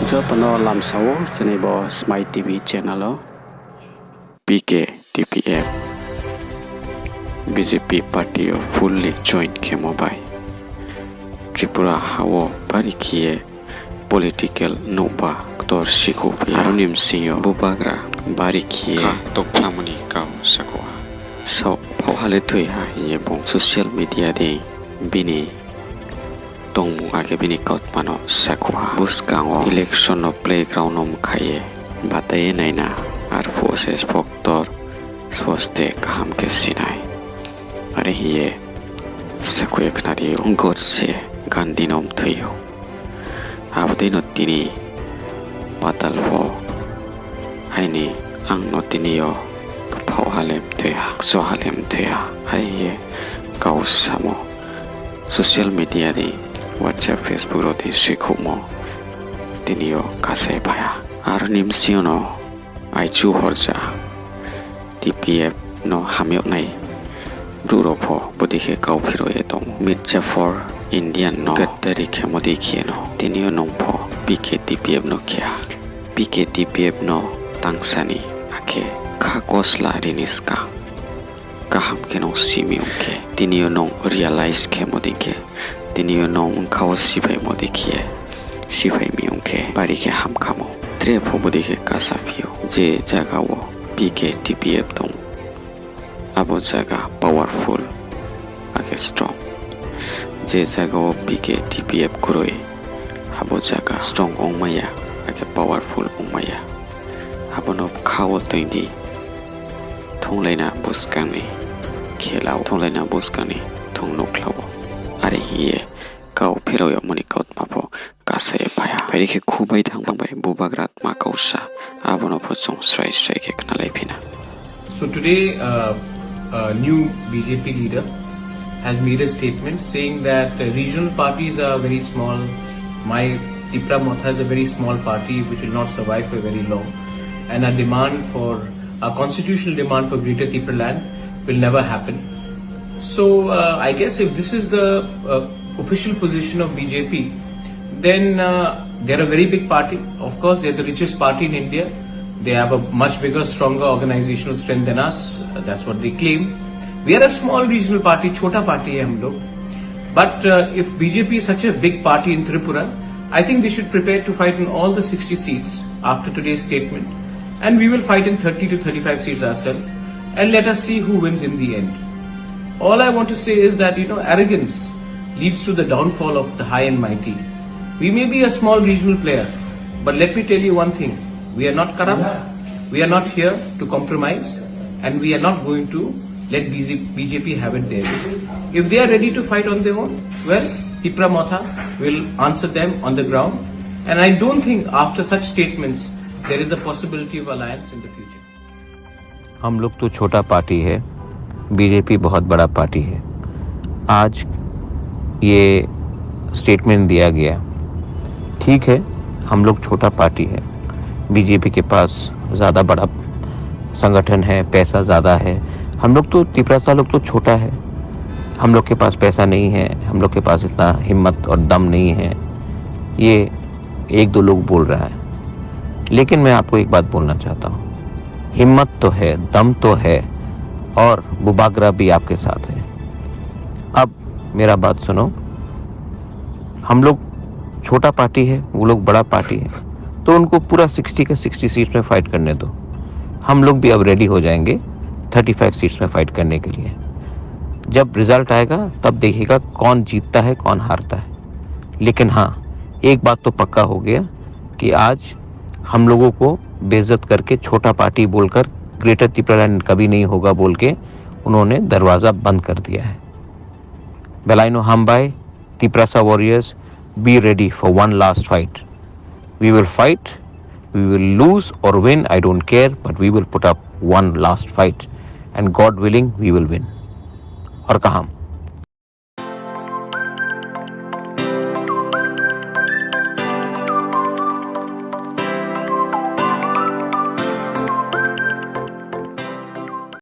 Jopano lamsawo senebo Smile TV channel PK TPF BJP party fully joined Kemobai Tripura hawo barikie political noba tor sikopi aronim sinyo bubagra barikie toklamani kau sakwa so phawhale thui ha yebong social media de bini tongmu age bini kautmano sakwa buskango election no playground nom khaye bataye naina ar forces factor swoste kaham ke sinai are hiye sakwe knadi godse gandinom thuyo abde no tini patalvo aini ang no tini yo kaphau halem thuya so halem thuya are hiye kausamo social media de WhatsApp Facebook ro ti sikhumo tini yo kase bhaya ar nimsiono aichu horja TPF no hamyo nai Ruropo bodike kau phiro etong Mirjafar Indian no Gattari khemodi khieno tinio nongpho PKTPF no khya PKTPF no tangsani ake khakosla riniska kaham kenong simiumke tinio nong realize khemodike tinio nong khawasi bhai modikie sibhai miumke barike hamkhamo trepo bodike kasafio je jagawo PKTPF tong abo jaga powerful age strong je jaga o PKTPF kuroi abo jaga strong ongmaya age powerful ongmaya abono khawo toindi thonglaina buskani khelao thonglaina buskani thongnokhlawo are hiye kau phelo yo moni kaut mapo kase phaya perike khubai thangbai bubagrat ma kausa abono phosong strai ke knalai phina. So today new BJP leader has made a statement saying that regional parties are very small. My Tipra Motha is a very small party which will not survive for very long, and a constitutional demand for Greater Tipra land will never happen. So I guess if this is the official position of BJP, then they're a very big party. Of course, they're the richest party in India. They have a much bigger, stronger organizational strength than us. That's what they claim. We are a small regional party, chota party hai hum log. But if BJP is such a big party in Tripura, I think they should prepare to fight in all the 60 seats after today's statement. And we will fight in 30 to 35 seats ourselves. And let us see who wins in the end. All I want to say is that, arrogance leads to the downfall of the high and mighty. We may be a small regional player, but let me tell you one thing. We are not corrupt, we are not here to compromise, and we are not going to let BJP have it their way. If they are ready to fight on their own, well, Tipra Motha will answer them on the ground, and I don't think after such statements there is a possibility of alliance in the future. हम लोग तो छोटा party है, BJP बहुत बड़ा party है. आज ये स्टेटमेंट दिया गया, ठीक है, हम लोग छोटा पार्टी है. बीजेपी के पास ज़्यादा बड़ा संगठन है, पैसा ज़्यादा है. हम लोग तो तिपरासा लोग तो छोटा है. हम लोग के पास पैसा नहीं है, हम लोग के पास इतना हिम्मत और दम नहीं है. ये एक दो लोग बोल रहा है, लेकिन मैं आपको एक बात बोलना चाहता हूँ. हिम्मत तो है, दम तो है, और बुबागरा भी आपके साथ है. अब मेरा बात सुनो. हम लोग छोटा पार्टी है, वो लोग बड़ा पार्टी है, तो उनको पूरा 60 के 60 सीट्स में फाइट करने दो. हम लोग भी अब रेडी हो जाएंगे 35 सीट्स में फाइट करने के लिए. जब रिजल्ट आएगा तब देखिएगा कौन जीतता है, कौन हारता है. लेकिन हाँ, एक बात तो पक्का हो गया कि आज हम लोगों को बेइज्जत करके छोटा पार्टी बोलकर ग्रेटर तिपरा लैंड कभी नहीं होगा बोल के उन्होंने दरवाज़ा बंद कर दिया है. बेलाइनो हमबाई Tiprasa warriors, be ready for one last fight. We will fight, we will lose or win, I don't care, but we will put up one last fight, and God willing, we will win. और कहाँ?